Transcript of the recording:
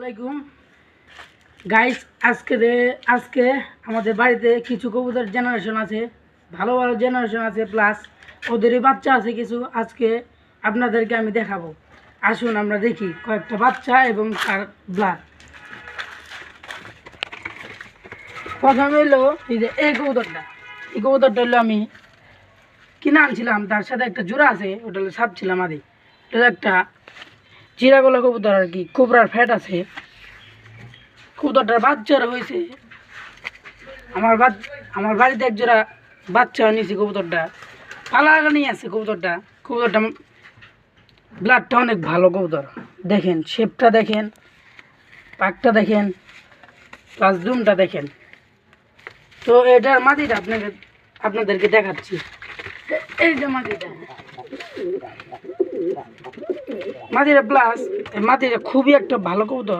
আসসালামাইকুম গাইস, আজকে আমাদের বাড়িতে কিছু কবুতর জেনারেশন আছে, ভালো ভালো জেনারেশন আছে, প্লাস ওদেরই বাচ্চা আছে কিছু। আজকে আপনাদেরকে আমি দেখাবো। আসুন আমরা দেখি কয়েকটা বাচ্চা এবং তার ব্লাড। প্রথমে হলো এই যে এই কবুতরটা হলো আমি কিনে আনছিলাম, তার সাথে একটা জোড়া আছে, ওটা হলো ছাপছিলাম আদি। এটা একটা চিরাগোলা কবুতর আর কি, কোবরার ফ্যাট আছে। কবুতরটার বাচ্চারা হয়েছে, আমার বাড়িতে এক জোড়া বাচ্চা নিয়েছি। কবুতরটা পালা নিয়ে আছে। কবুতরটা ব্লাডটা অনেক ভালো। কবুতর দেখেন, শেপটা দেখেন, পাকটা দেখেন, প্লাস দুমটা দেখেন। তো এটার মাটিটা আপনাদেরকে দেখাচ্ছি। এই যে মাটিটা প্লাস মাটিটা খুবই একটা ভালো কবুতর।